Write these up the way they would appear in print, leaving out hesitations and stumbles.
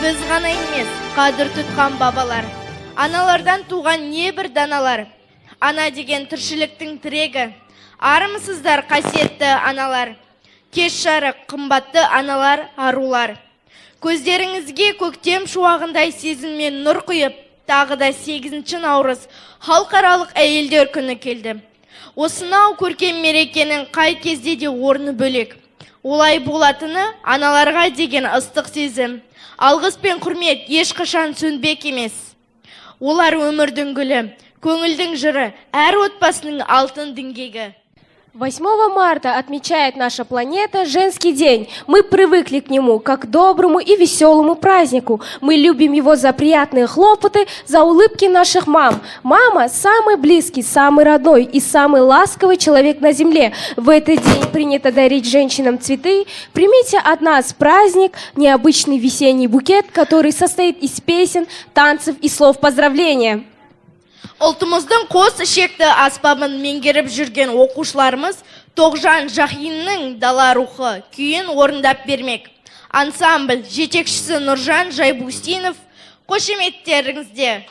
Сөз ғана емес, қадір тұтқан бабалар. Аналардан туған небір даналар. Ана деген тіршіліктің тірегі. Армысыздар қасиетті аналар. Кеш жарық қымбатты аналар, арулар. Көздеріңізге көктем шуағындай сезіммен нұр құйып, тағы да 8 наурыз халықаралық әйелдер күні келді. Осынау көркем мерекенің қай кезде де орны бөлек. Олай болатыны аналарға деген ыстық сезім. Алғыс пен құрмет ешқашан сөнбек емес. Олар өмірдің гүлі, көңілдің жыры, әр отбасының алтын діңгегі. 8 марта отмечает наша планета женский день. Мы привыкли к нему как к доброму и веселому празднику. Мы любим его за приятные хлопоты, за улыбки наших мам. Мама – самый близкий, самый родной и самый ласковый человек на земле. В этот день принято дарить женщинам цветы. Примите от нас праздник, необычный весенний букет, который состоит из песен, танцев и слов поздравления. Ұлтымыздың қос ішекті аспабын меңгеріп жүрген оқушыларымыз Тоғжан Жахиннің дала рухы күйін орындап бермек. Ансамбль жетекшісі Нұржан Жайбустинов қошеметтеріңізде.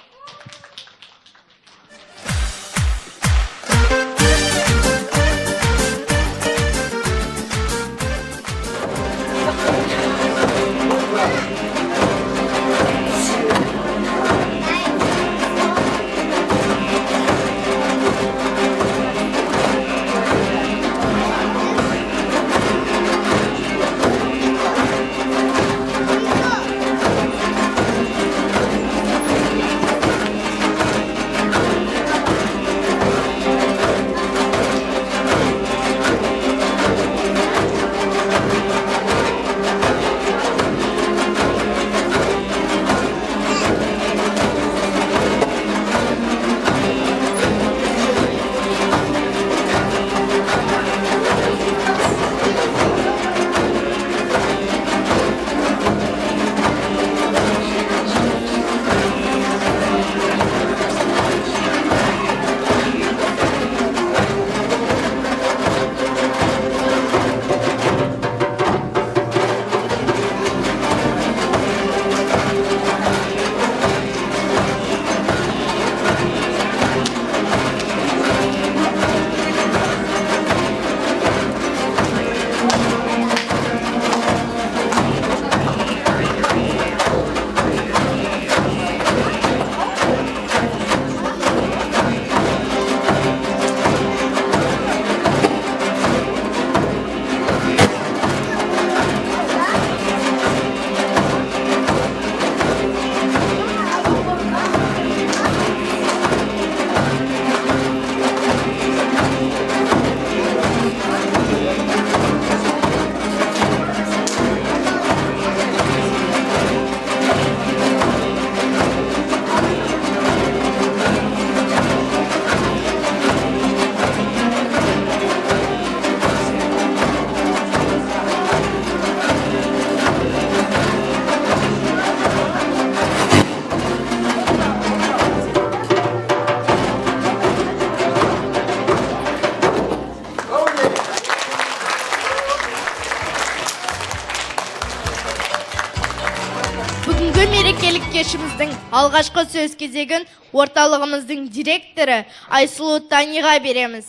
Мерекелік кешіміздің алғашқы сөз кезегін орталығымыздың директоры Айсұлу Таниға береміз.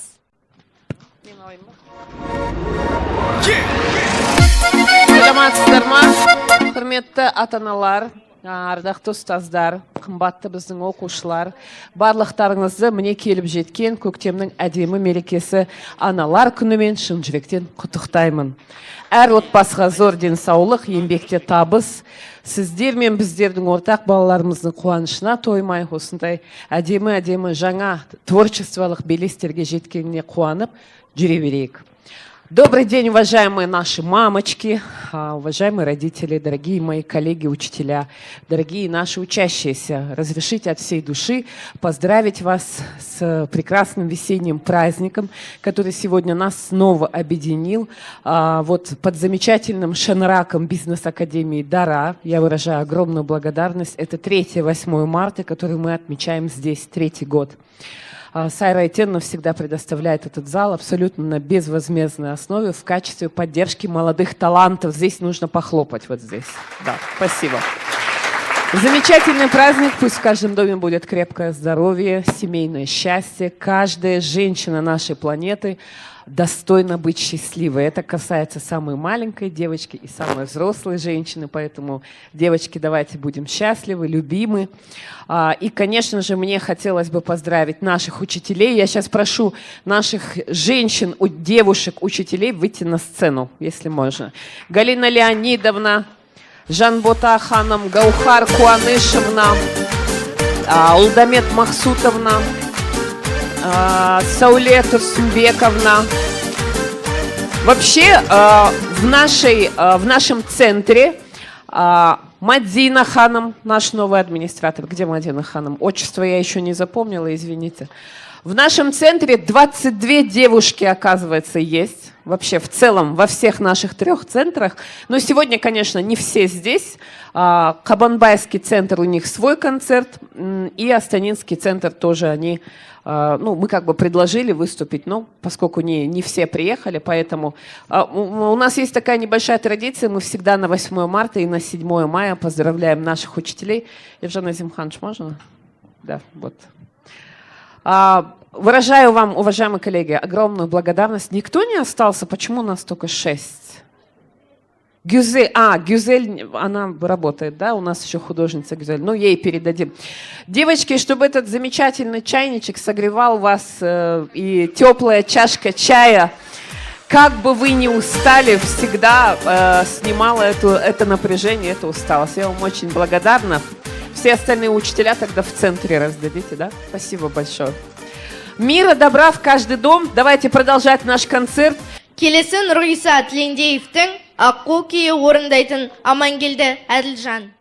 Саламатсыздар ма, құрметті ата-аналар, ардақты ұстаздар, қымбатты біздің оқушылар, барлықтарыңызды міне келіп жеткен көктемнің әдемі мерекесі аналар күнімен шын жүректен құттықтаймын. Әр отбасыға зор денсаулық, еңбекте табыс, сіздер мен біздердің ортақ балаларымыздың қуанышына тоймай, осындай әдемі жаңа творчестволық белестерге жеткеніне қуанып жүре берейік. Добрый день, уважаемые наши мамочки, уважаемые родители, дорогие мои коллеги, учителя, дорогие наши учащиеся. Разрешите от всей души поздравить вас с прекрасным весенним праздником, который сегодня нас снова объединил. Вот под замечательным шанраком бизнес-академии «Дара» я выражаю огромную благодарность. Это 3-8 марта, который мы отмечаем здесь 3-й год. Сайра Айтенна всегда предоставляет этот зал абсолютно на безвозмездной основе в качестве поддержки молодых талантов. Здесь нужно похлопать, вот здесь. Да, спасибо. Замечательный праздник, пусть в каждом доме будет крепкое здоровье, семейное счастье. Каждая женщина нашей планеты достойна быть счастливой. Это касается самой маленькой девочки и самой взрослой женщины, поэтому, девочки, давайте будем счастливы, любимы. И, конечно же, мне хотелось бы поздравить наших учителей. Я сейчас прошу наших женщин, девушек, учителей выйти на сцену, если можно. Галина Леонидовна, Жанбота ханым, Гаухар Куанышевна, Улдамет Махсутовна, Сауле Турсумбековна. Вообще в нашем центре Мадина ханым, наш новый администратор. Где Мадина ханым? Отчество я еще не запомнила, извините. В нашем центре 22 девушки, оказывается, есть. Вообще, в целом, во всех наших 3 центрах. Но сегодня, конечно, не все здесь. Кабанбайский центр, у них свой концерт. И Астанинский центр тоже они... мы как бы предложили выступить, но поскольку не все приехали, поэтому у нас есть такая небольшая традиция. Мы всегда на 8 марта и на 7 мая поздравляем наших учителей. Евжан Азимханович, можно? Да, вот. Выражаю вам, уважаемые коллеги, огромную благодарность. Никто не остался? Почему у нас только 6? Гюзель, она работает, да? У нас еще художница Гюзель. Ну, ей передадим. Девочки, чтобы этот замечательный чайничек согревал вас и теплая чашка чая, как бы вы ни устали, всегда снимала это напряжение, эту усталость. Я вам очень благодарна. Все остальные учителя тогда в центре раздадите, да? Спасибо большое. Мира, добра в каждый дом. Давайте продолжать наш концерт. Келесі Нұрғиса Тілендеевтің аққу күйі орындайтын Амангелді Әділжан.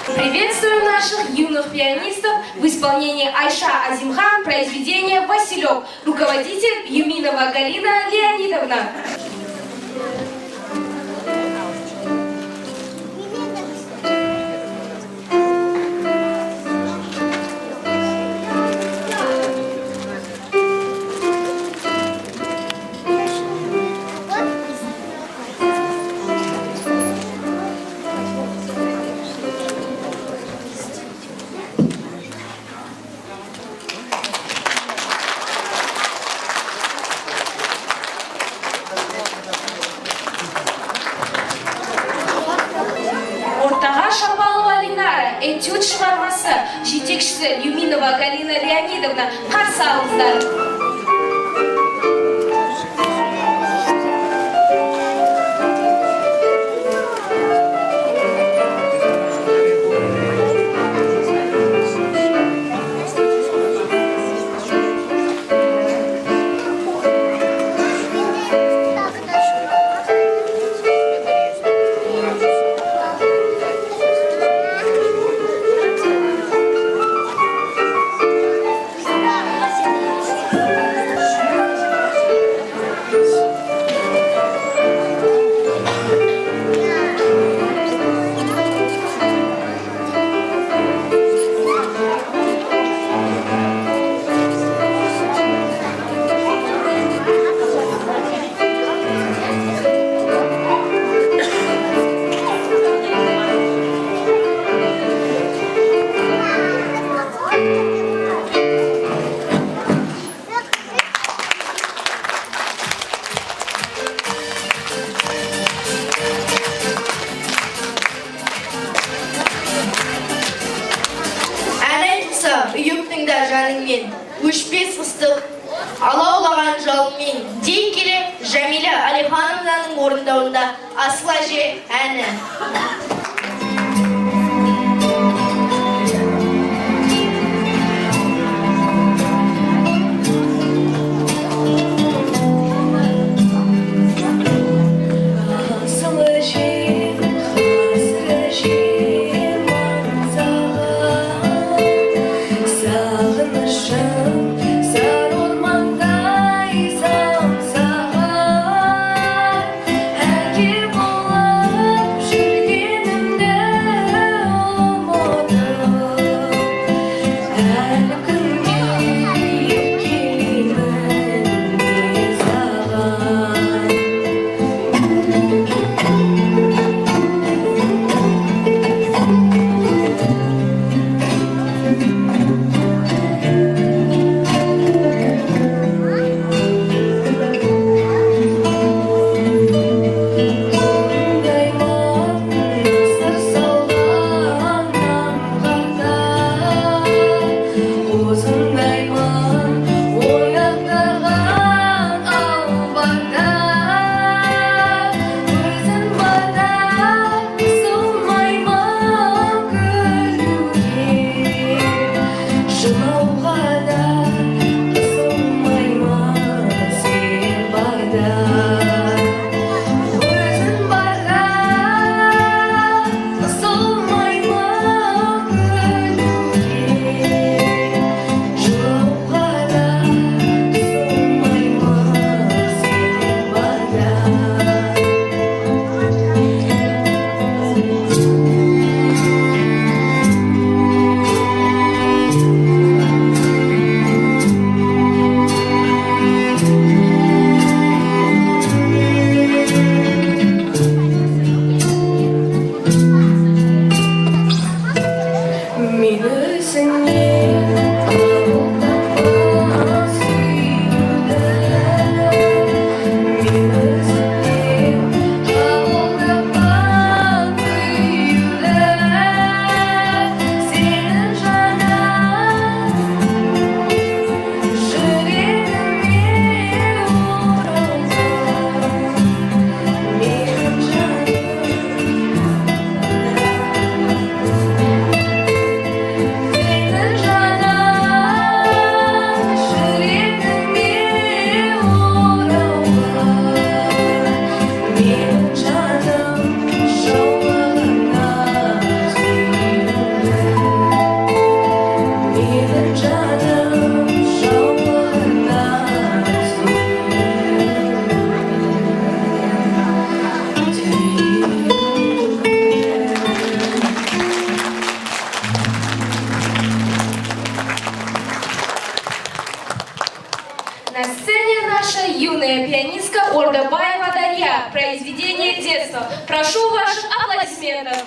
Приветствуем наших юных пианистов в исполнении Айша Азимхан, произведение «Василек», руководитель Юминова Галина Леонидовна. Ортаға Шапалова Линара, этюд шығармасы, жетекшісі Юминова Галина Леонидовна, қарсы алыңыздар. Үйіктіңді жаныңмен, өшпес ыстық, алаулаған жалынмен, дей келе Жәмила Әлихановнаның орындауында Асыл әже әні. Әке болып жүргенім Ордабаева Дарья. Произведение детства. Прошу ваших аплодисментов.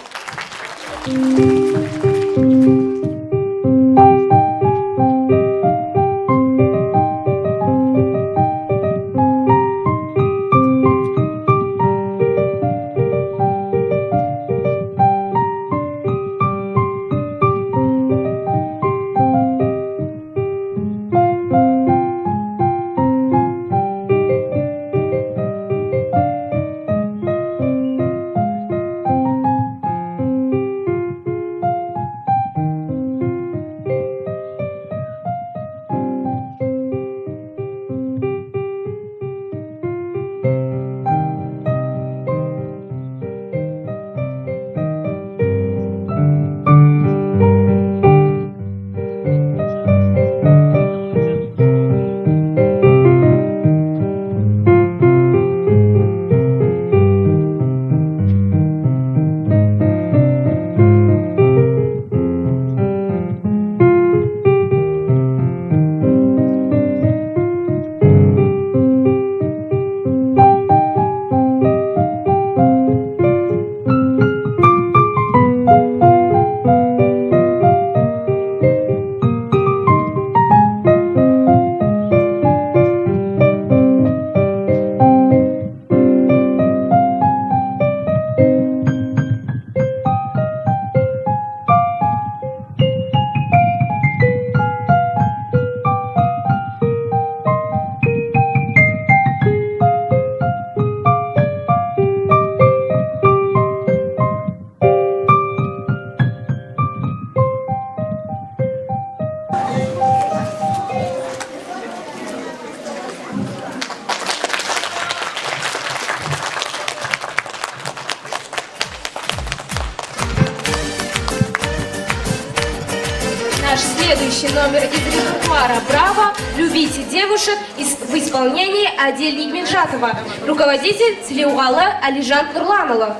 Наш следующий номер из репертуара «Браво! Любите девушек» в исполнении Адельник Меджатова, руководитель Целеугалы Алижан Нурланова.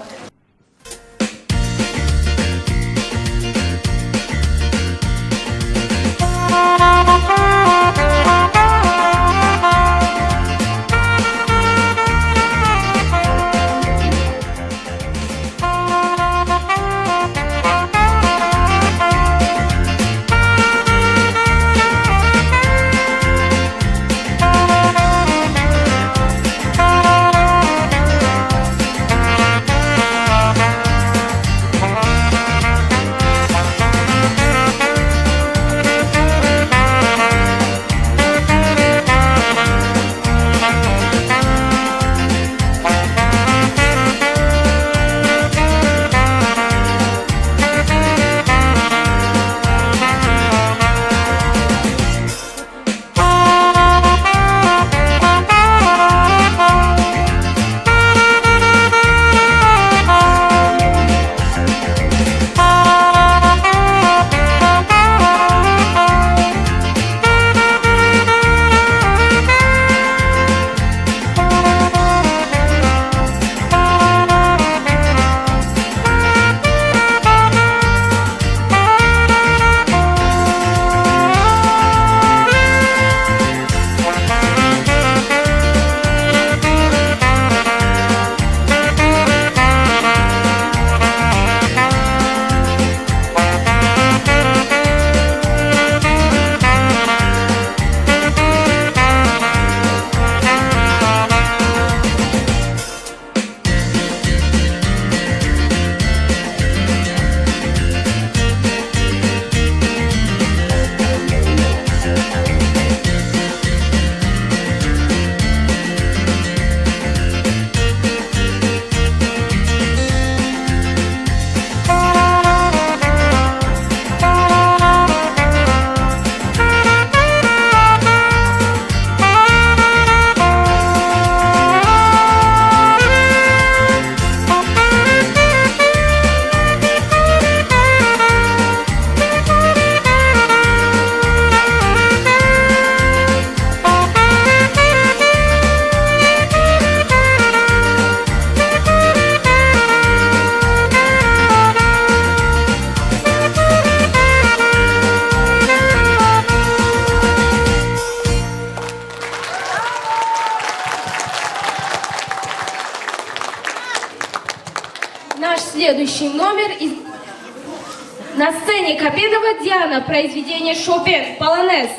На сцене Капедова Диана, произведение Шопен, полонез.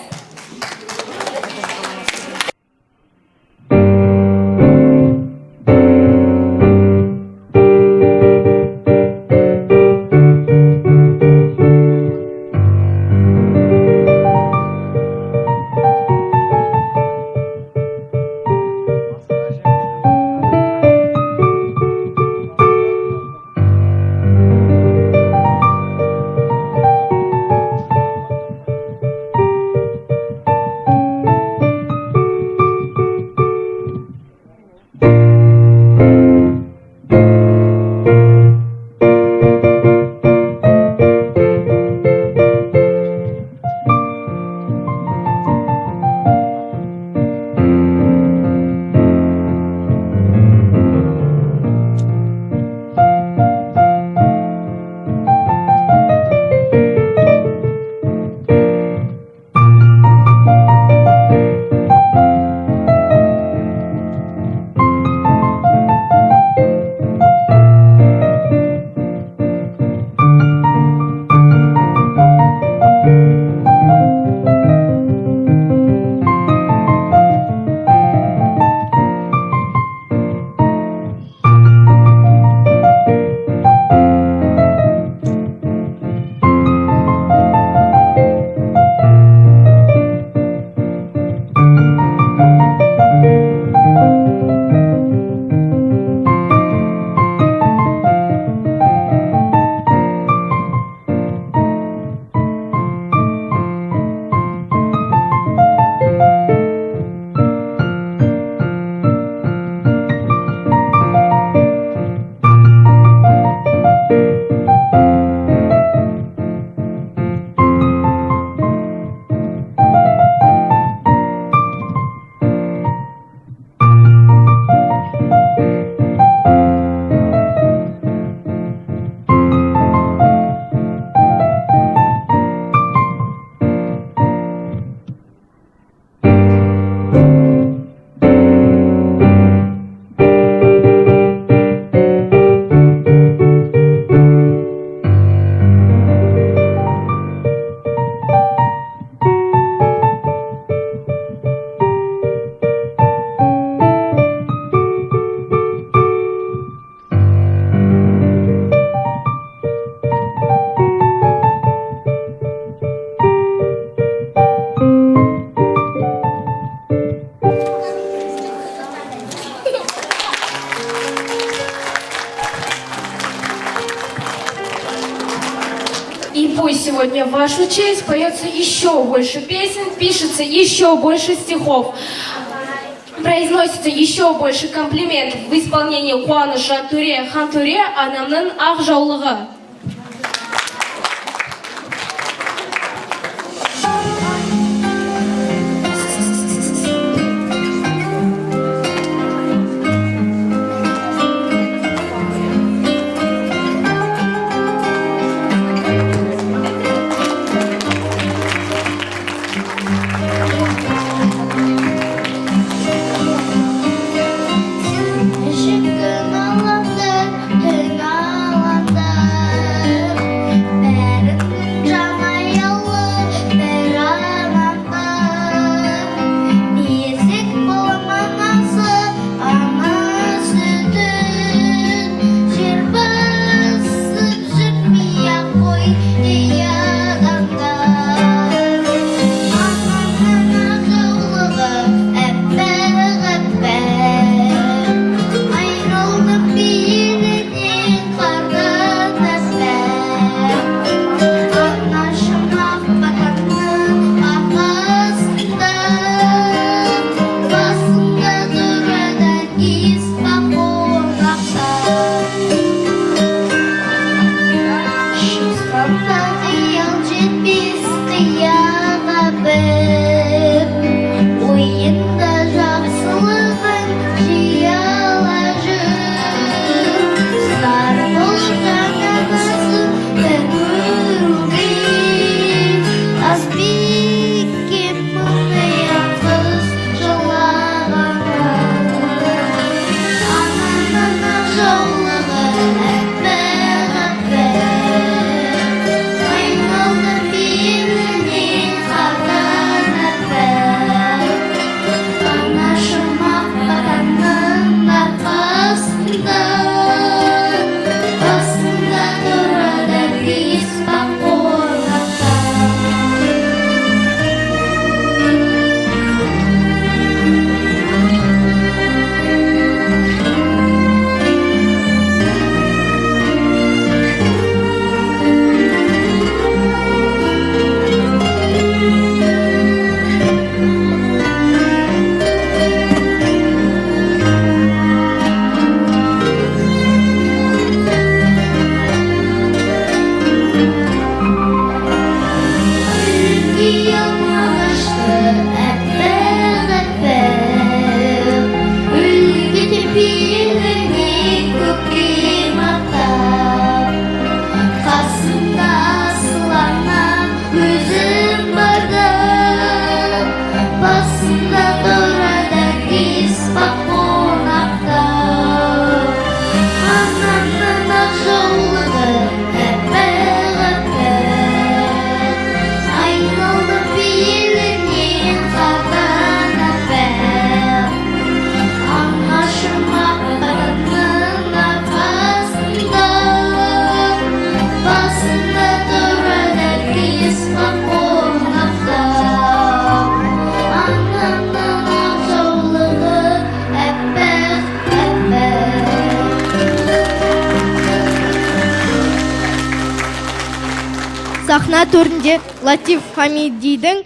И пусть сегодня в вашу честь поется еще больше песен, пишется еще больше стихов, произносится еще больше комплиментов в исполнении Қуаныш Төре Хантөре анамның ақ жаулығы. сахна төрінде Латиф Хамидидің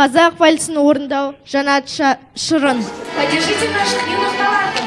қазақ вальсін орындау Жанат Шырын. Поддержите наших юных талантов.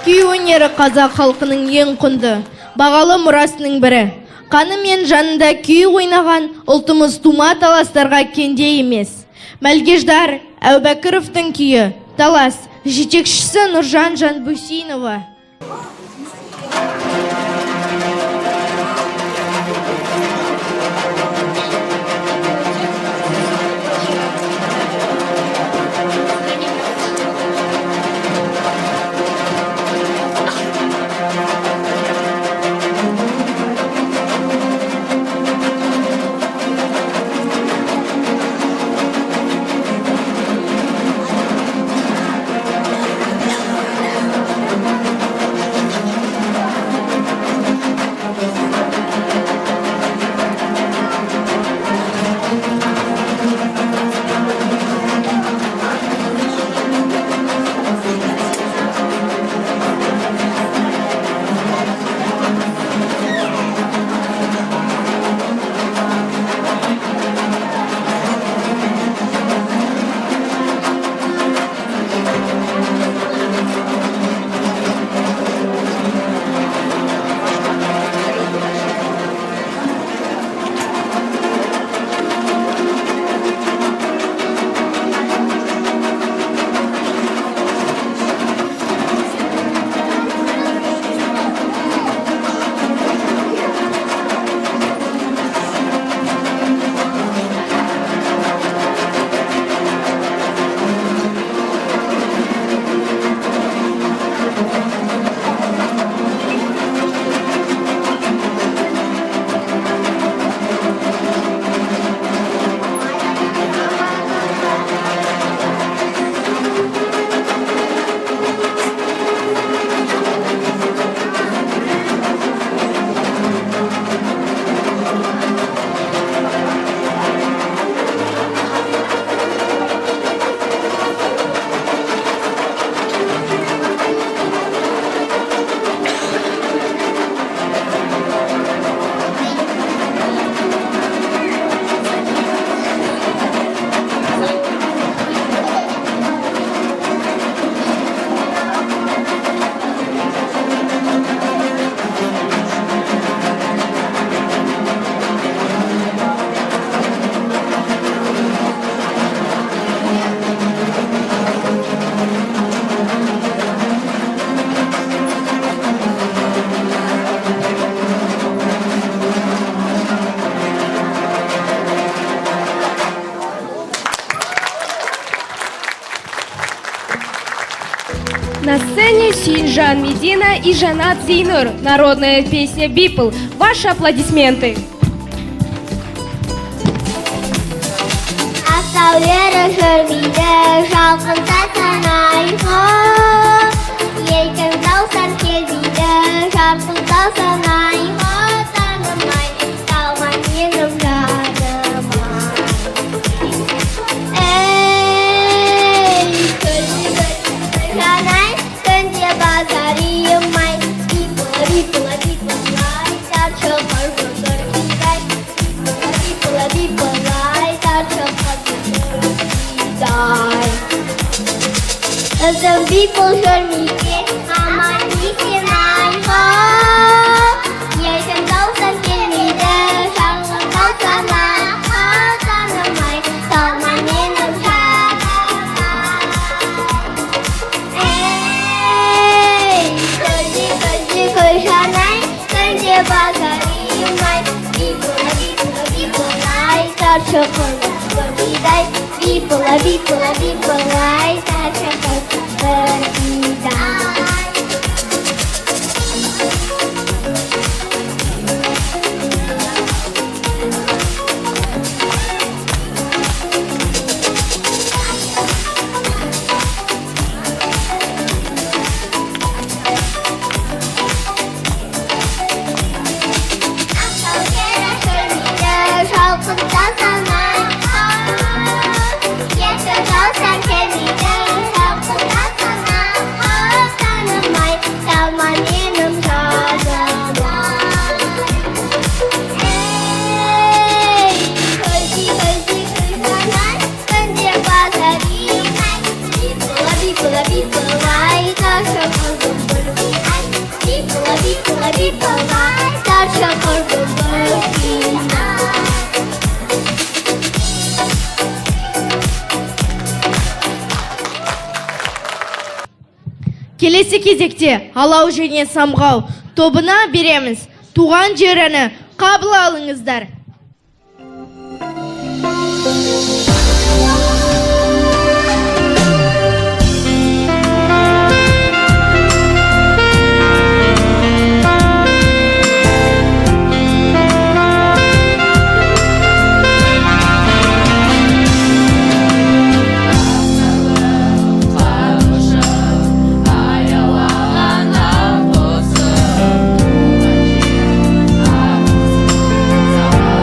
Күй өнері қазақ халқының ең құнды, бағалы мұрасының бірі. Қаны мен жанында күй ойнаған ұлтымыз тума таластарға кенде емес. Мәлгеждар Әубәкіровтың күйі «Талас», жетекшісі Нұржан Жанбусинова. На сцене Синжан Медина и Жанат Зейнур. Народная песня «Бипл». Ваши аплодисменты. Атаулары жүрмейді жалқында санайға, еркін даусан келмейді жарқылда санайға, танымай қалған менің жаныма. Ей, күлді жанай, күнде базарыйымай, бипыла-бипыла-бипылай, тарчы қырғыр кидай, бипыла-бипылай, тарчы Özüm people görmeyke aman isin ayha Yerken dalsan gelmeyde şarkın dalsan ayha Tanımay salman benim şarkıma Ey gözü koşanay Önce bakarıyımay Bipıla-bipıla-bipılay Tarçı kırmızı biday Bipıla-bipıla-bipılay Tarçı kırmızı biday Şalkında sana Yeter dalsan kendine Şalkında sana Tanımay salman benim tadıma Ey Kızı kızanay Önce bazarıyım Bipıla-bipıla-bipılay Tarça kırdım bırgıday Bipıla-bipıla-bipılay Tarça kırdım bırgıday Келесі кезекте Алау және Самғау тобына береміз. Туған жеріні қабыл алыңыздар. Аяулаған ақ құсы, туған жер ақ құсы,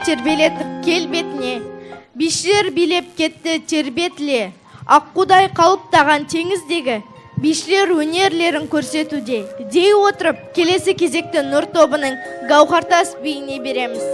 тербелетіп келбетіне. Бишілер билеп кетті тербетле, аққудай қалыптаған теңіздегі. Бишілер өнерлерін көрсетуде. Дей отырып, келесі кезекті Нұр тобының Гауһартас биіне береміз.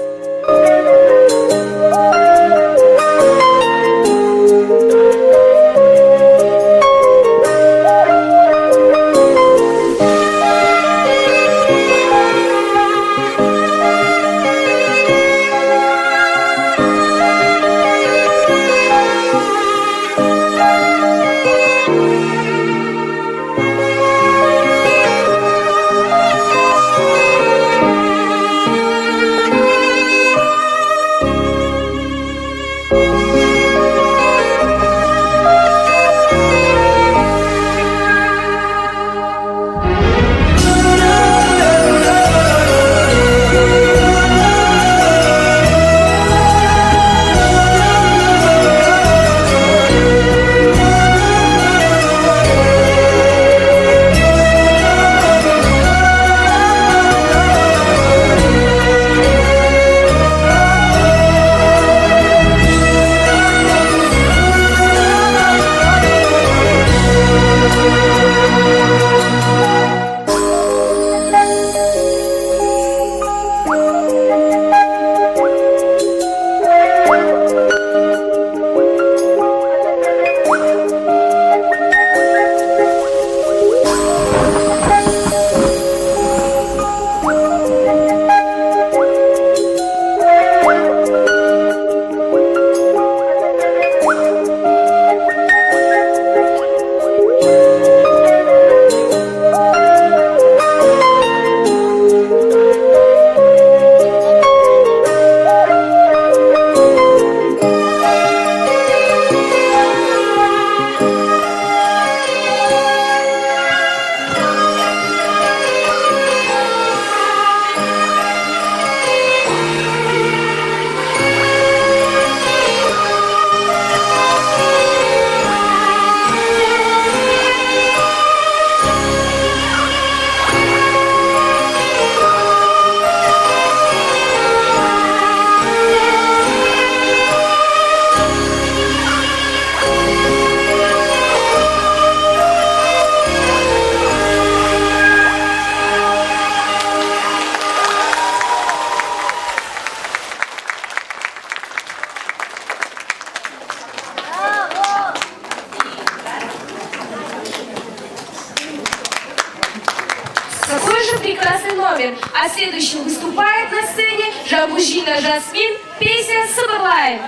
Какой же прекрасный номер! А следующим выступает на сцене Жабужина Жасмин, песня «Сыбырлай».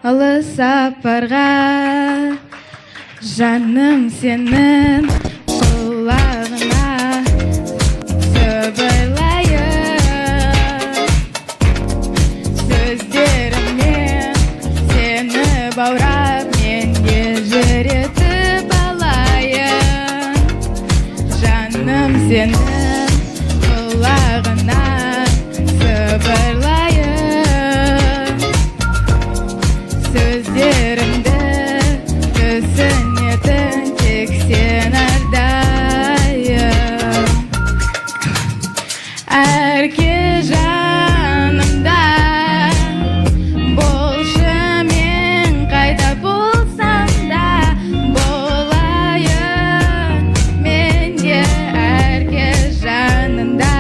Алыс сапарға жаным сенің құлағына сыбырлайын, сөздеріммен сені баурап мен елжіретіп алайын. Жаным сенің құлағына сыбырлайын, сөздерімді түсінетін тек сен әрдайым. Әрке жанымда болшы, мен қайда болсам да болайын, мен де әрке жанында.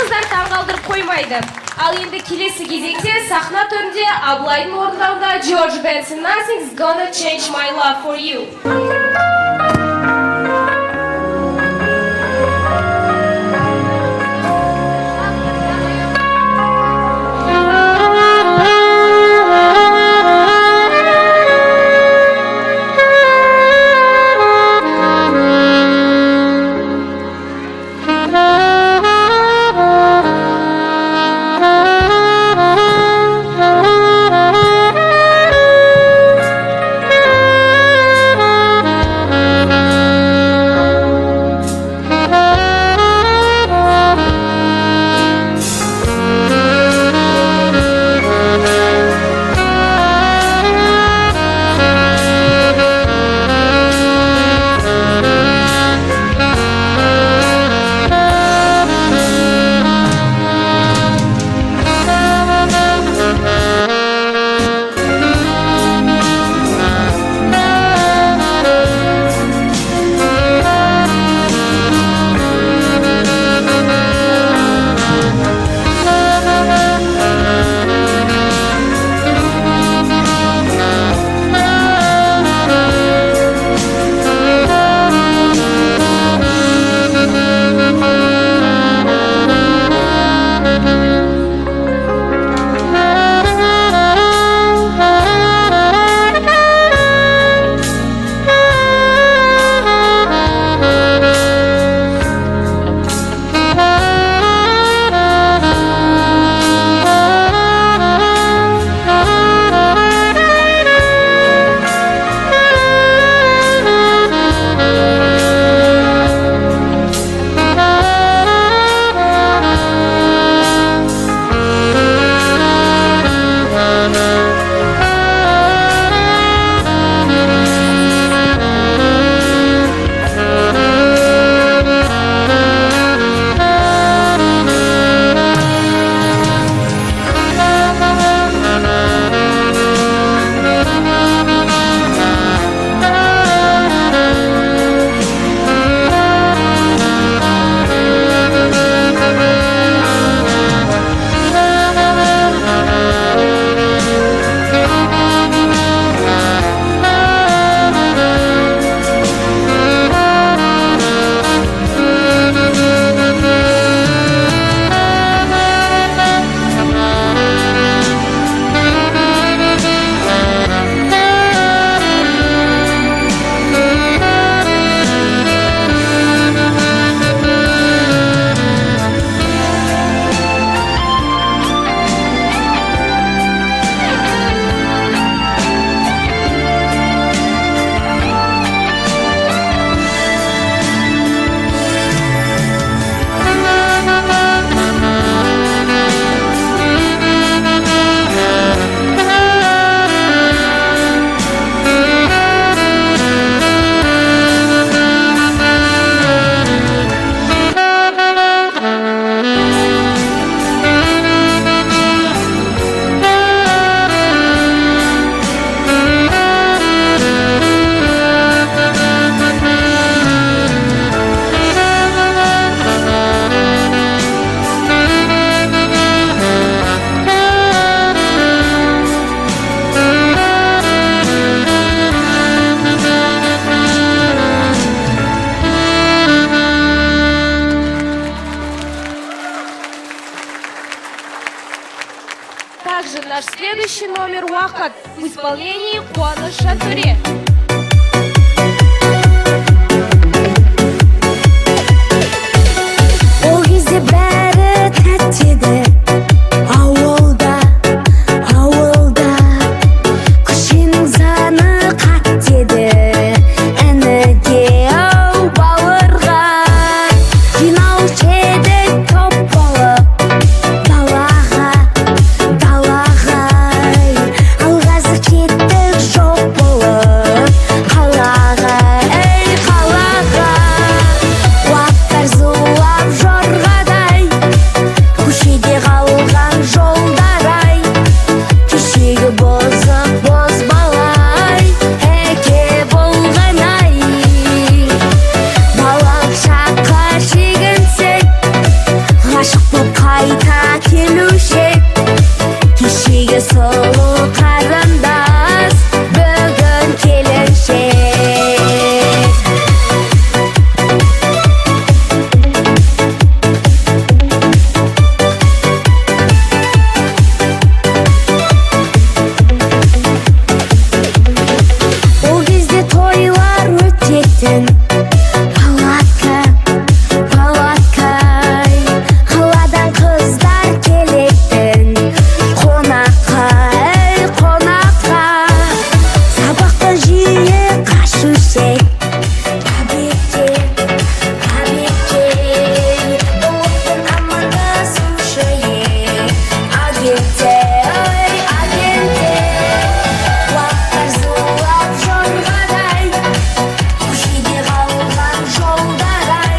қыздар таңғалдырып қоймайды. Ал енді келесі кезекте сахна төрінде Абылайдың орындауында George Benson Nothing's Gonna Change My Love For You. Также наш следующий номер «Уахат» в исполнении Куаныш Шантуре. Ол кезде бәрі тәтті еді ауылда күшенің заны қатты еді әніге ау бауырға жиналушы едік топ болып далаға ал қазір кеттік жоқ болып қайта келуші кешегі сұлу қарындас бүгін келіншек ол кезде тойлар өтетін палатка қаладан қыздар келетін қонаққа сабақтан жиі қашушек ұлттың амандасушы агентте уақыттар зулап жорғадай көшеде қалған жолдар-ай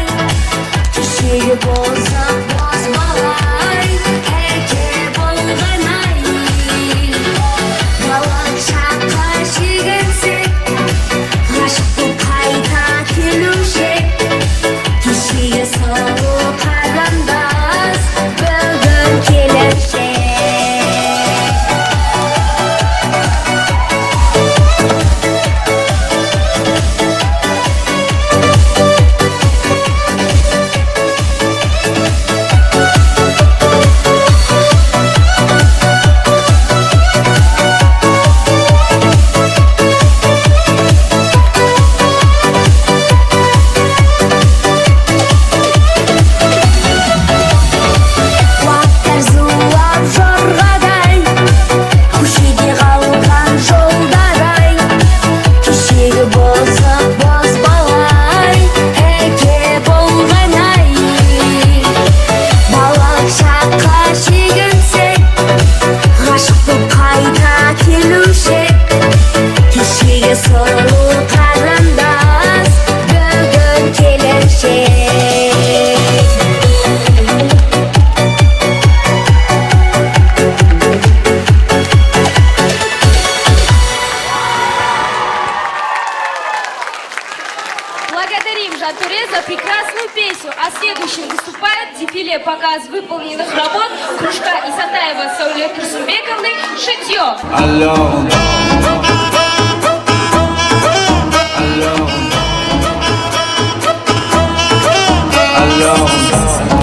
кешегі болсақ бозбалай әке болған-ай балалық шаққа шегінсек ғашық боп қайта келуші кешегі сұлу қарындас бүгін келіншек уақыттар зулап жорғадай көшеде қалған жолдар-ай кешегі болсақ бозбалай әке болған-ай балалық шаққа шегінсек ғашық боп қайта келуші кешегі сұлу қарындас бүгін келіншек Благодарим Жантуре за прекрасную песню. А следующим выступает дефиле показ выполненных работ кружка Исатаева Сауле Турсунбековны «Шитье».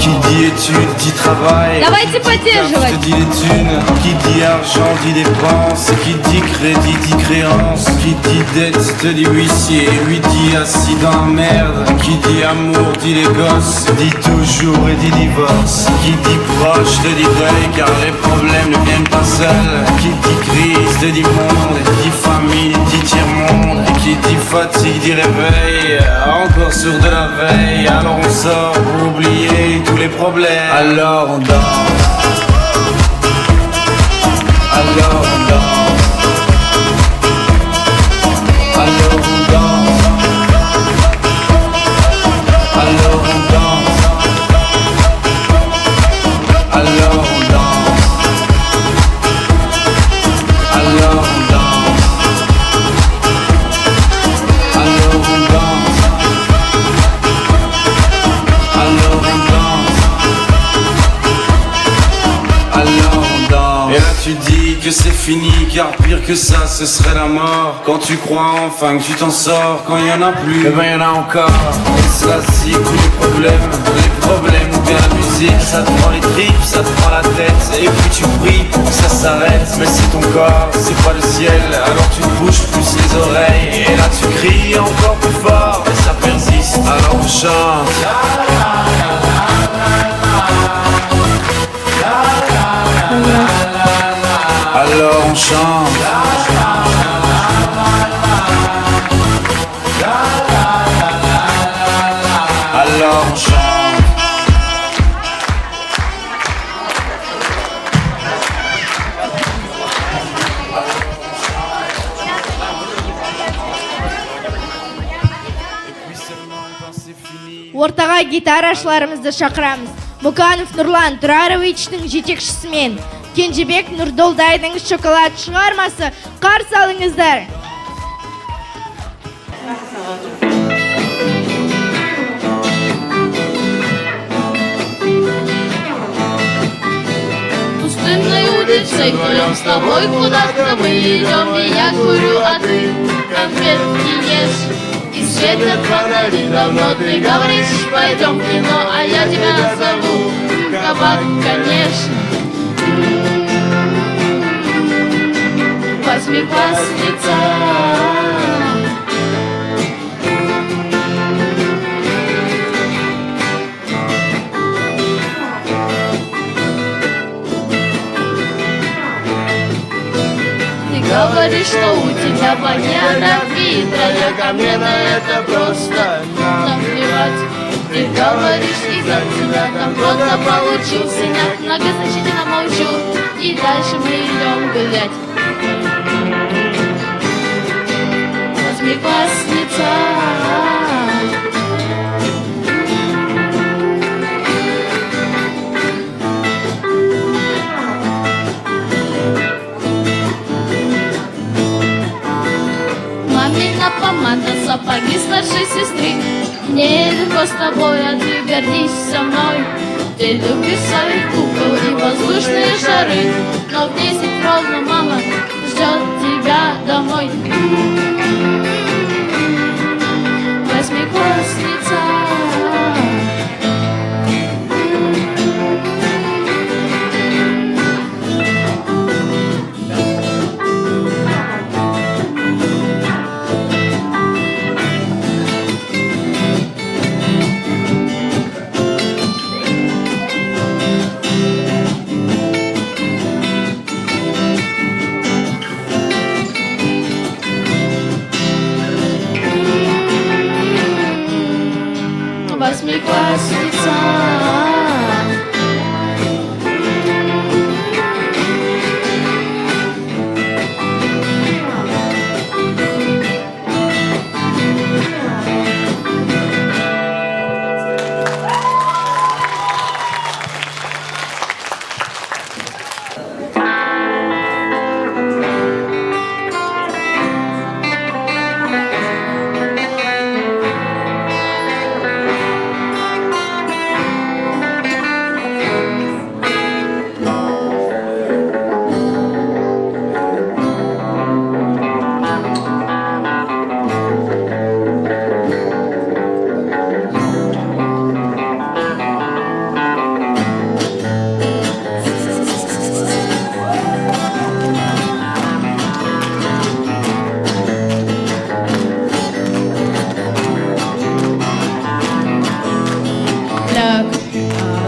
Qui dit études dit travail. Давайте поддерживать. Qui dit les thunes, qui dit argent dit dépenses. Qui dit crédit dit créance. Qui dit dette te dit huissier. Lui dit assis dans la merde. Qui dit amour dit les gosses. Dit toujours et dit divorce. Qui dit proche te dit deuil car les problèmes ne viennent pas seuls. Qui dit crise te dit monde. Qui dit famille dit tiers-monde. Et qui dit fatigue dit réveil. Encore sur de la veille. Alors on sort pour oublier tous les problèmes. Alors on danse. Alors on danse. Alors on danse. Alors on danse. Alors on danse. Alors on danse. Alors on danse. Alors on danse. Alors on danse. Et là tu dis que c'est fini, car pire que ça ce serait la mort. Quand tu crois enfin que tu t'en sors, quand il y en a plus, eh ben il y en a encore. Et cela c'est tous les problèmes ou bien la musique. Ça te prend les tripes, ça te prend la tête. Et puis tu pries pour que ça s'arrête. Mais c'est ton corps, c'est pas le ciel. Alors tu te bouges plus les oreilles. Et là tu cries encore plus fort. Et ça persiste, alors on chante. Alors on chante. Alors on chante. Ортаға гитарашыларымызды шақырамыз. Мұқанов Нұрлан Тұраровичтің жетекшісімен Кенжебек Нұрдолдайдың шоколад шығармасы қарсы алыңыздар. улицей вдвоем с тобой куда-то мы идем, и я курю, а ты конфетки ешь. И светят фонари, давно ты говоришь, пойдем в кино, а я тебя зову кабак, конечно. Восьмиклассница. Говоришь, что у тебя планета хитрая, ко мне на это просто наплевать. Ты говоришь, из-за тебя там кто-то получил синяк, многозначительно молчу, и дальше мы идем гулять. Восьмиклассница. Помада, сапоги старшей сестры. Мне легко с тобой, а ты гордись со мной. Ты любишь своих кукол и воздушные шары, но в 10 ровно мама ждет тебя домой. Восьмиклассница. Восьмиклассница.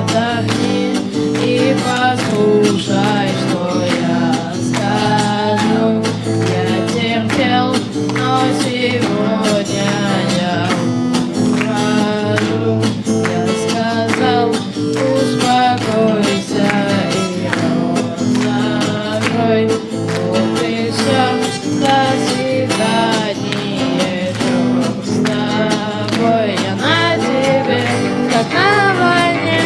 Отдохни и послушай, что я скажу. Я терпел, но сегодня я ухожу. Я сказал, успокойся и рот закрой. Вот и все, до свидания, черт с тобой. Я на тебе, как на войне,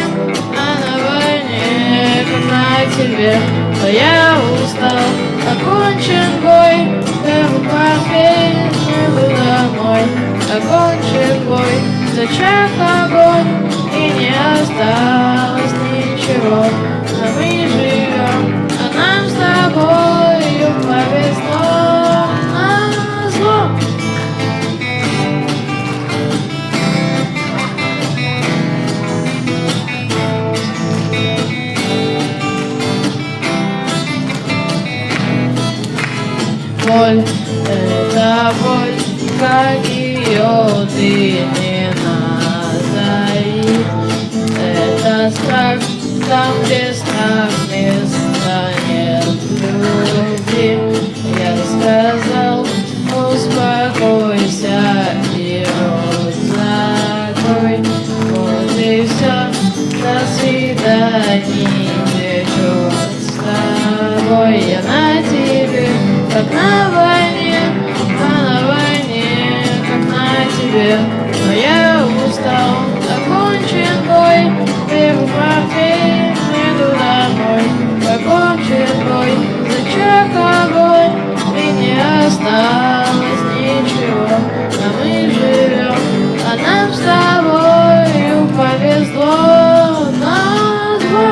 а на войне, как на тебе. Но я устал, окончен бой, беру портфель, иду домой. Окончен бой, зачах огонь, и не осталось ничего. Но мы живем, а нам с тобою повезло назло. Боль, это боль, как ее ты не назови. Это страх, там, где страх, места нет любви. Я сказал, успокойся и рот закрой. Вот и все, до свидания, черт с тобой. Я на тебе, как на войне, а на войне, как на тебе. Но я устал, окончен бой, беру портфель, иду домой. Окончен бой, зачах огонь, и не осталось ничего. А мы живем, а нам с тобою повезло назло.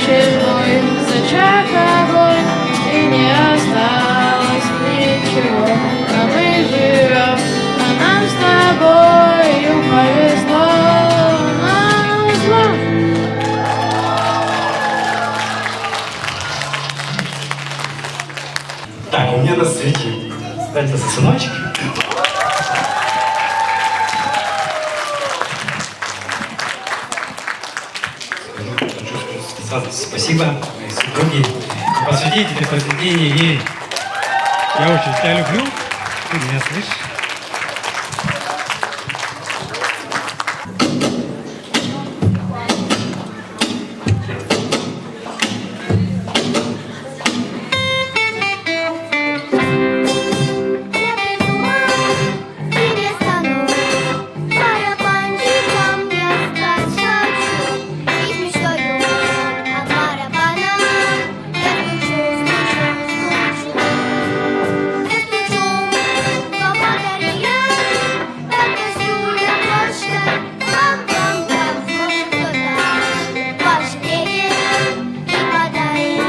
чужой зачах огонь, и не осталось ничего. А мы живем, а нам с тобою повезло, назло. Так, у меня на свете. Это сыночек. Сразу спасибо моей супруге. Посвятите это произведение ей. Я очень тебя люблю. Ты меня слышишь? Перестану барабанщиком я стать хочу, и с мечтою о барабанах я стучу. Я стучу по батареям, по кастрюле ложкой, бам-бам-бам, может кто-то важнее и подарит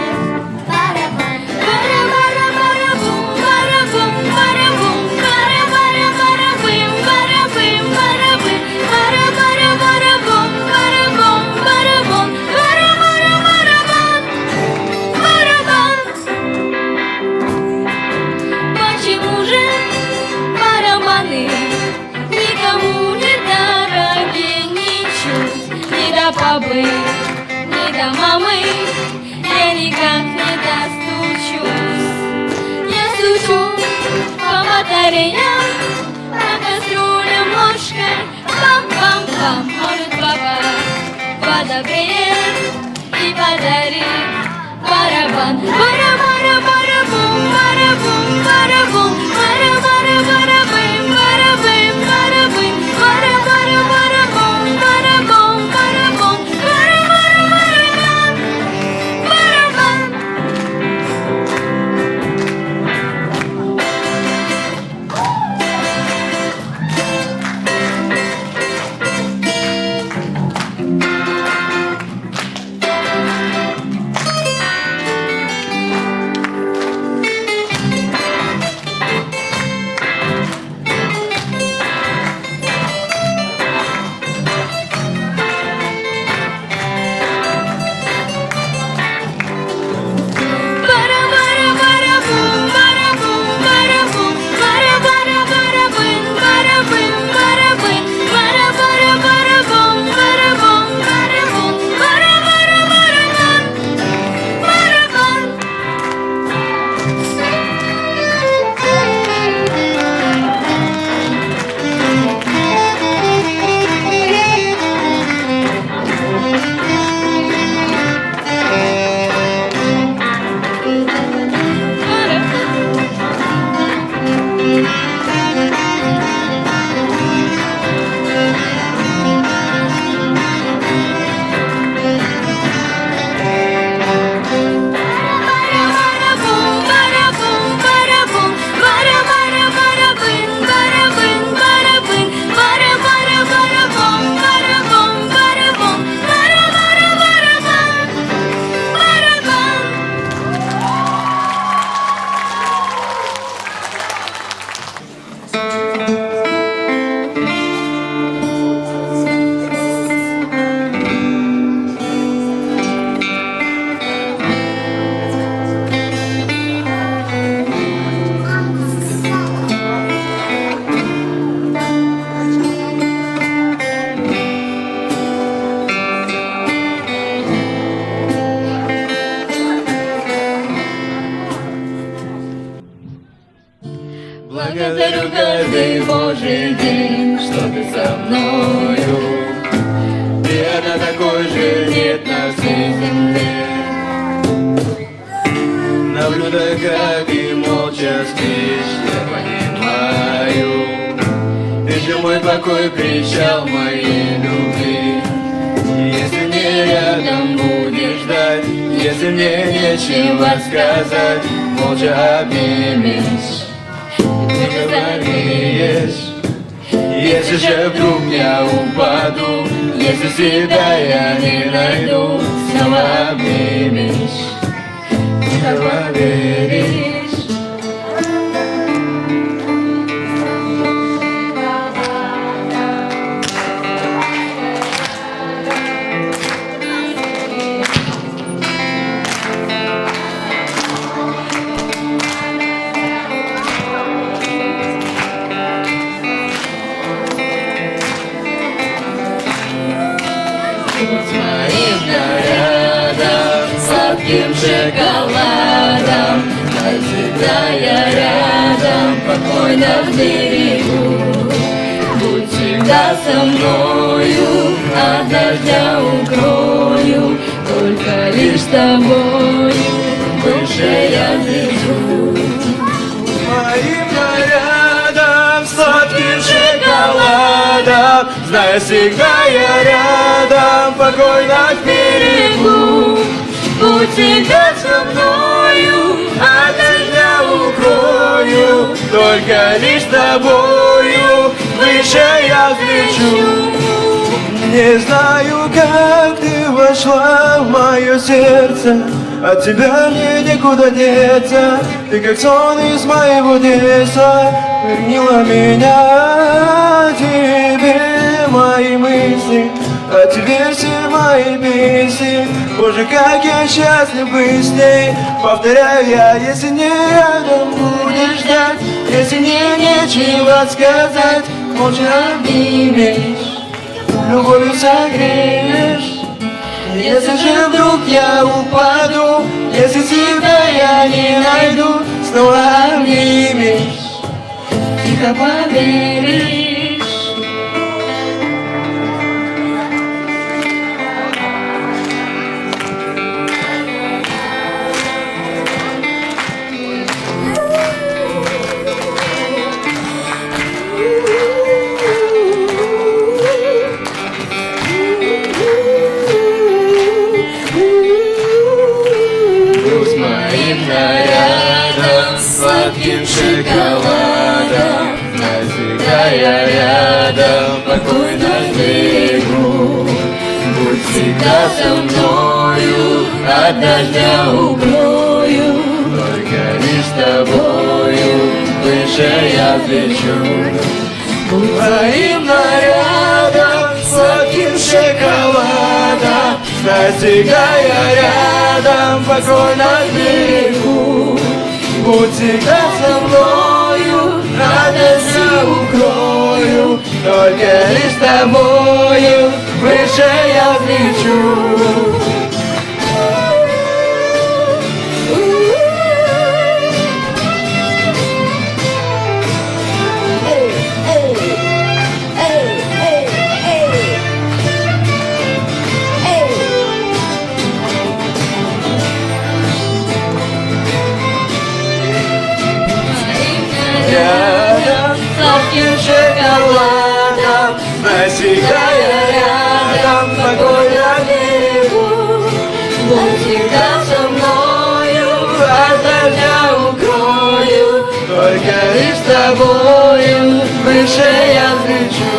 барабан. Бара-бара-бара-бум, бара-бум, бара-бум, бара-бара-бара-бым, бара-бым, бара-бым, бара-бара-бара-бум, бара-бум, бара-бум, бара-бара-бара-бам, барабан. Почему же барабаны никому не дороги ничуть? Ни до папы, ни до мамы я никак не достучусь. Я стучу по батареям, по кастрюлям ложкой, пам-пам-пам. Может, папа подогреет и подарит барабан. Бара-бара-бара-бум, барабум, барабум, бара-бара-бара-бым, барабым, барабым, бара-бара-бара-бум, барабум, барабум, бара-бара-бара-бам, барабан. Бара-бара-бара-бум, барабум, барабум, бара-бара-бара-бым, барабым, барабым, бара-бара-бара-бум, барабум, барабум, бара-бара-бара-бам, барабан. Бара-бара-бум, барабум, барабум, бара-бара-бара-бым, барабым, барабым, бара-бара-бара-бум, барабум, барабум, бара-бара-бара-бам, барабан. Благодарю каждый Божий день, что ты со мною. Ты одна, такой же нет на всей земле. Наблюдаю, как и молча спишь, я понимаю. Ты же мой покой, причал моей любви. Если мне рядом будешь ждать, если мне нечего сказать, молча обнимешь. Ты говоришь, если же вдруг я упаду, Если себя я не найду, снова обнимешь, как поверишь. Моим нарядом, сладким шоколадом, навсегда я рядом, спокойно в берегу. Будь всегда со мною, от дождя укрою, только лишь с тобою выше я взлечу. Моим нарядом, сладким шоколадом, знай, всегда я рядом, спокойно к берегу. Будь всегда со мною, От дождя укрою, только лишь с тобою выше я взлечу. Не знаю, как ты вошла в мое сердце, от тебя мне некуда деться. Ты как сон из моего детства, вернила меня тебе мои мысли, а тебе все мои песни. Боже, как я счастлив быть с ней. Повторяю я, если не рядом будешь ждать, если мне нечего сказать, молча обнимешь, любовью согреешь. Если же вдруг я упаду, если тебя я не найду, снова обнимешь, тихо поверишь. моим нарядом, сладким шоколадом, навсегда я рядом, спокойно в берегу. Будь всегда со мною, от дождя укрою, только лишь с тобою выше я взлечу. Будь твоим нарядом, сладким шоколадом, навсегда я рядом, спокойно в берегу. Будь всегда со мною, от дождя укрою, только лишь с тобою выше я взлечу. Сладким шоколадом, навсегда я рядом, спокойно в берегу. Будь всегда со мною, от дождя укрою, только лишь с тобою выше я взлечу.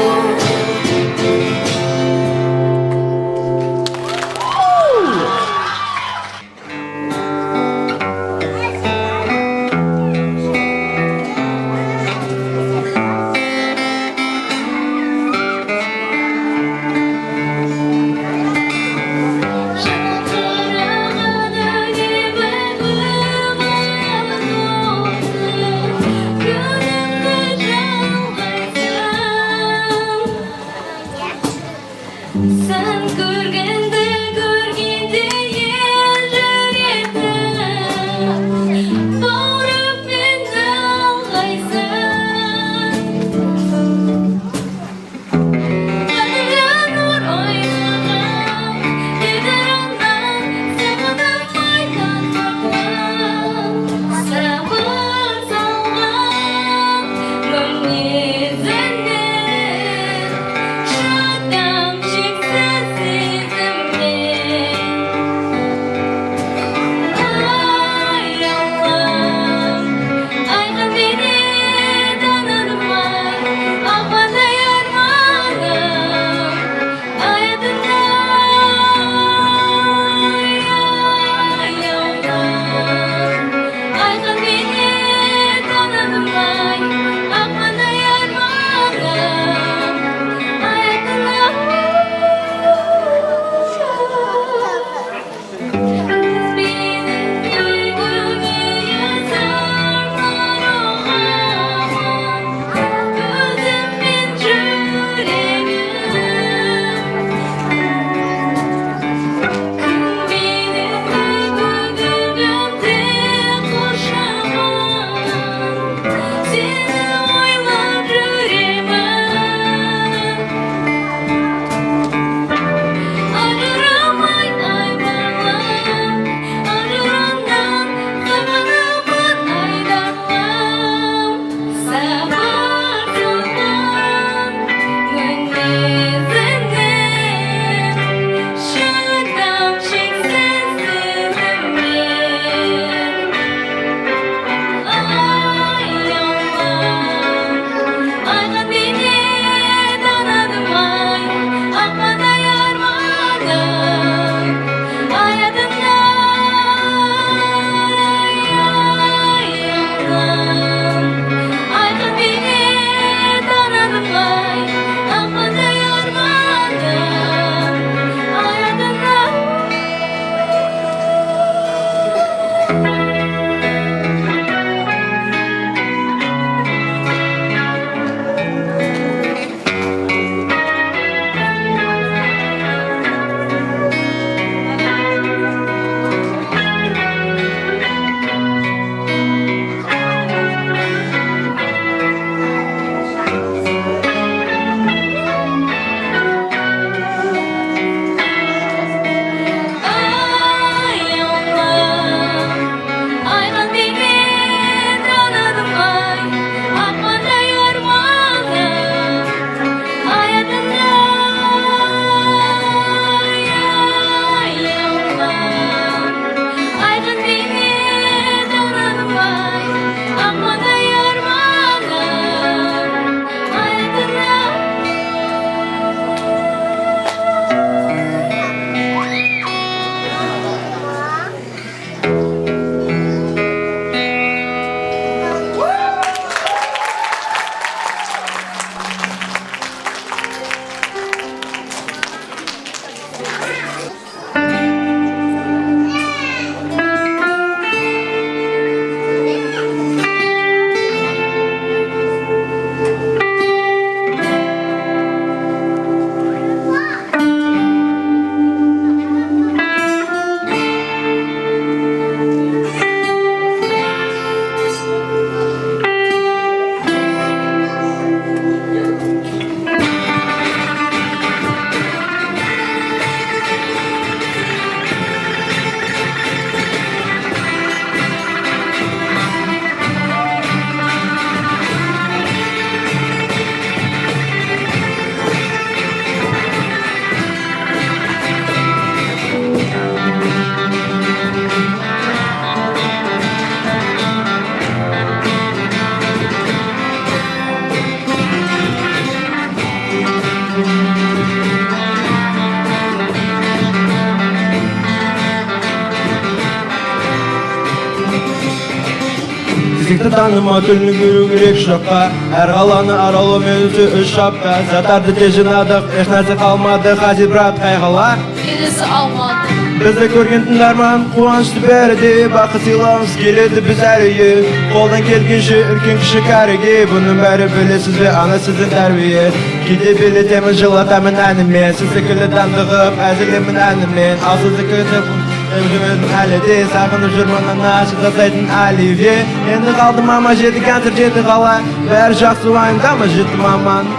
Тілді таныма тілін көру керек шаққа Әр қаланы аралу өзі үш шапқа Заттарды тез жинадық, ешнәрсе қалмады Хазир брат қайғала Келесі алмады Бізді көрген тыңдарман қуанышты бәріде Бақыт сыйлағымыз келеді біз әріге Қолдан келгенше үлкен кіші кәріге Бұның бәрі білесіз бе ана сіздің тәрбие Кейде билетемін жылатамын әнімен Сіз секілді дандығып әзірлемін әнімен Ал сіз секілді өзіміздің әлі де Сағынып жүрмін ашық жасайтын оливье Енді қалды мама жеті концерт жеті қала Бәрі жақсы уайымдама жетті маман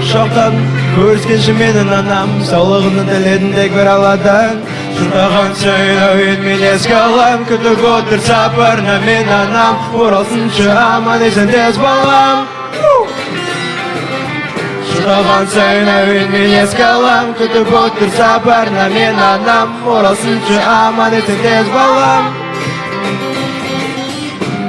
Шоқтадым көріскенше менің анам Саулығын тіледім тек бір алладан Шырқаған сөйлеуін мен еске алам Күтіп отыр сапарына мен анам Оралсыншы аман есен тез балам Шырқаған сөйлеуін мен еске алам Күтіп отыр сапарына мен анам Оралсыншы аман есен тез балам.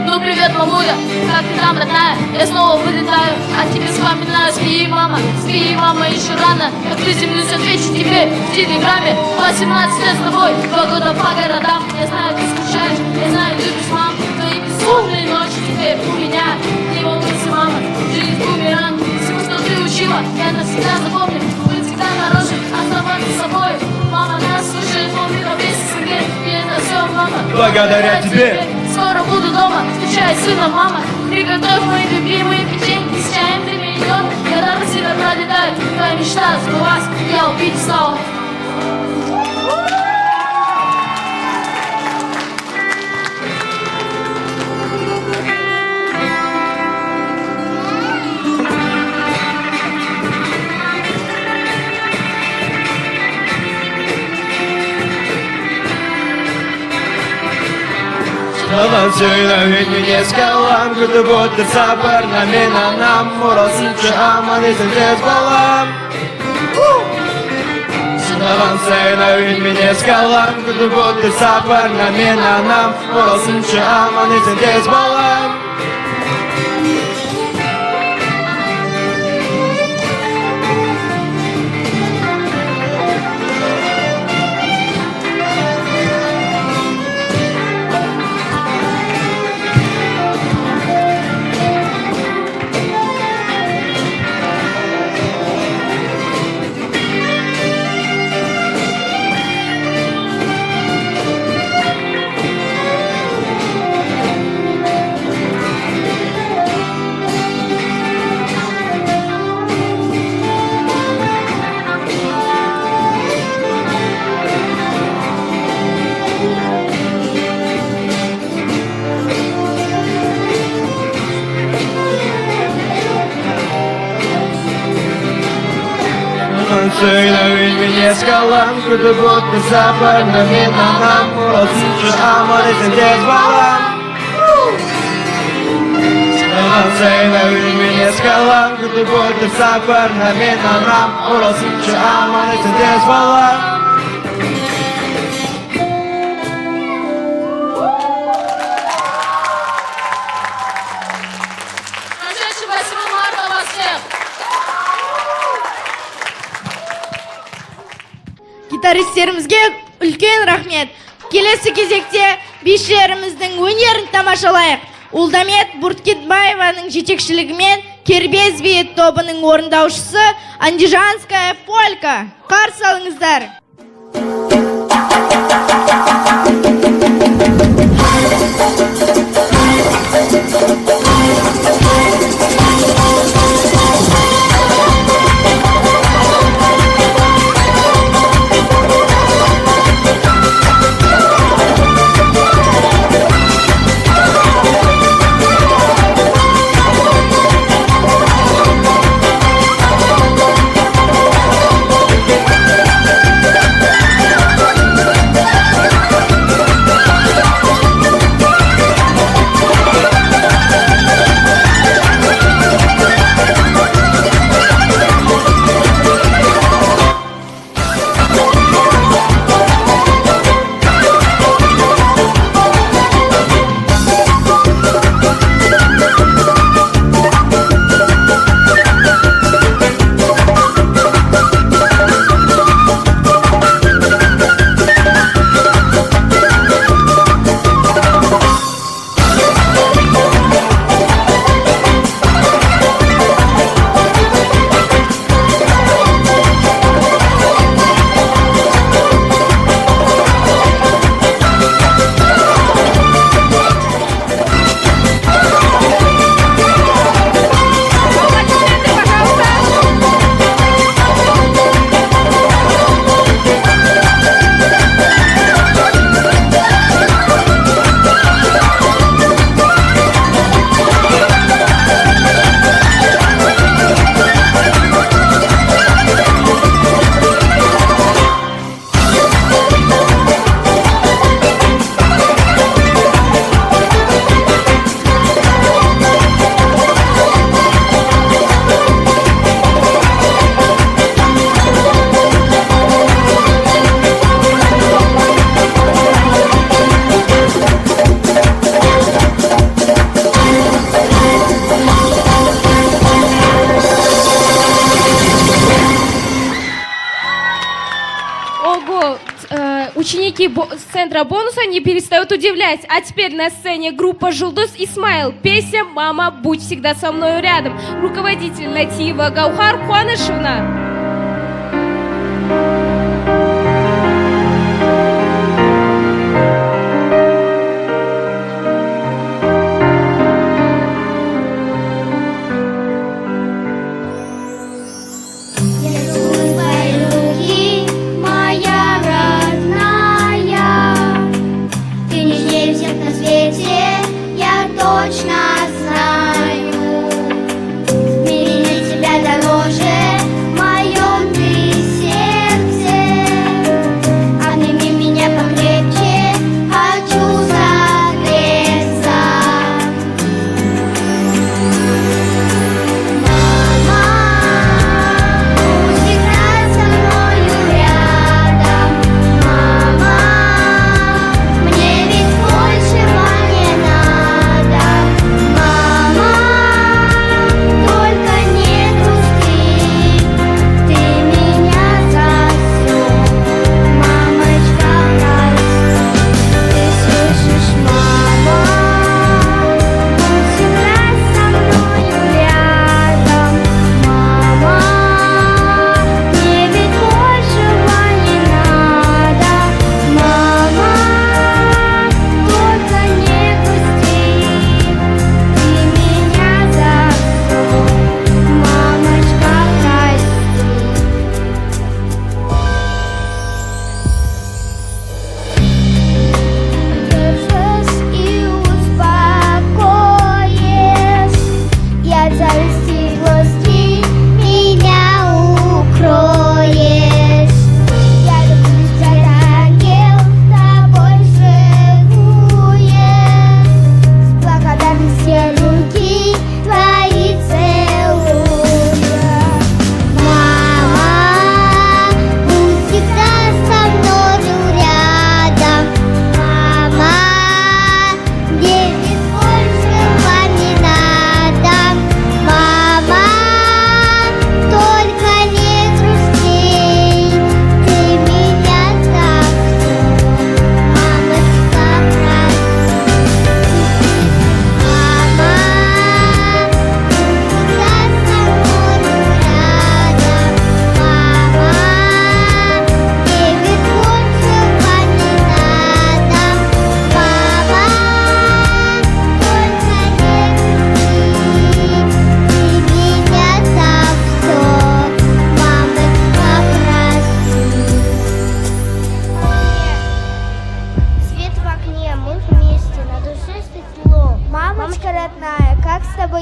Ну привет, мамуля, как ты там, родная? Я снова вылетаю, а тебе вспоминаю. Спи, мама, еще рано. Как ты землюсь, отвечу тебе в телеграме. 18 лет с тобой, 2 года по городам. Я знаю, ты скучаешь, я знаю, любишь мам. Твои бессонные ночи теперь у меня. Не волнуйся, мама, жизнь бумеранг. Всему, что ты учила, я навсегда запомню. Быть всегда хорошим, оставаться собой. Мама нас слушает, он мира весь секрет. И это все, мама, благодаря тебе. Скоро буду дома, встречаю сына, мама. Приготовь мои любимые печеньки с чаем ты меня идет. Когда до тебя пролетает, твоя мечта сбылась. Я убить стал. Шырқаған сөйлеуін мен еске алам Күтіп отыр сапарына мен анам Оралсыншы аман есен тез балам Шырқаған сөйлеуін мен еске алам Күтіп отыр сапарына мен анам Оралсыншы аман есен тез балам. Söylеуін мен еске алам Күтіп отыр сапарына мен анам Оралсыншы аман есен тез балам Söylеуін мен еске алам Күтіп отыр сапарына мен анам Оралсыншы аман есен тез балам. Прошедший 8 марта вас всех! Гитаристтерімізге үлкен рахмет. Келесі кезекте бишілеріміздің өнерін тамашалайық. Улдамет Бурткетбаеваның жетекшілігімен Кербез би тобының орындаушысы Андижанская полька. Қарсы алыңыздар. Герои с центра бонуса не перестают удивлять. А теперь на сцене группа «Жулдус» и «Смайл». Песня «Мама, будь всегда со мною рядом». Руководитель Латиева Гаухар Куанышевна.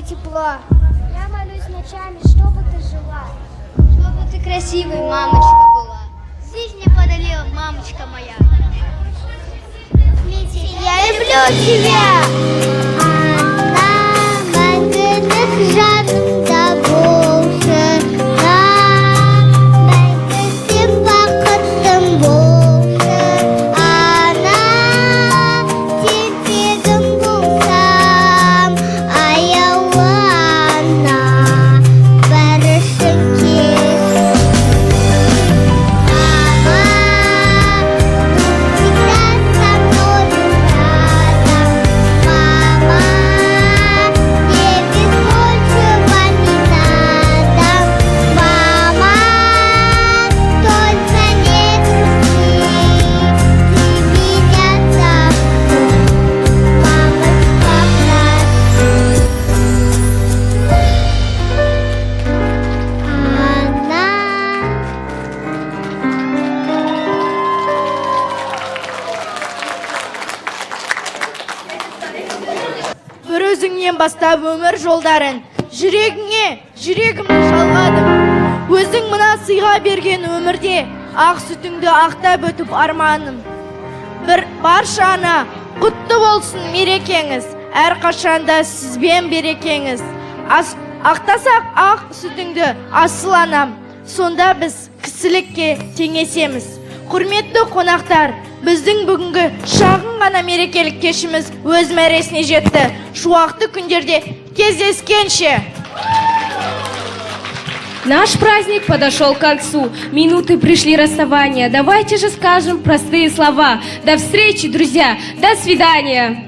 Тепло. Я молюсь ночами, чтобы ты жила, чтобы ты красивой, мамочка, была. Жизнь мне подарила мамочка моя. Митя, я люблю тебя. Өзіңнен бастап өмір жолдарын, жүрегімді жалғадым. Өзің мына сыйға берген өмірде, ақ сүтіңді ақтап өтіп арманым. Барша ана, құтты болсын мерекеңіз, әрқашанда сізбен берекеңіз. Ақтасақ ақ сүтіңді асыл анам, сонда біз кісілікке теңесеміз. Құрметті қонақтар, біздің бүгінгі шағын ғана мерекелік кешіміз өз мәресіне жетті. Шуақты күндерде кездескенше. Наш праздник подошел к концу, минуты пришли расставания. Давайте же скажем простые слова. До встречи, друзья, до свидания.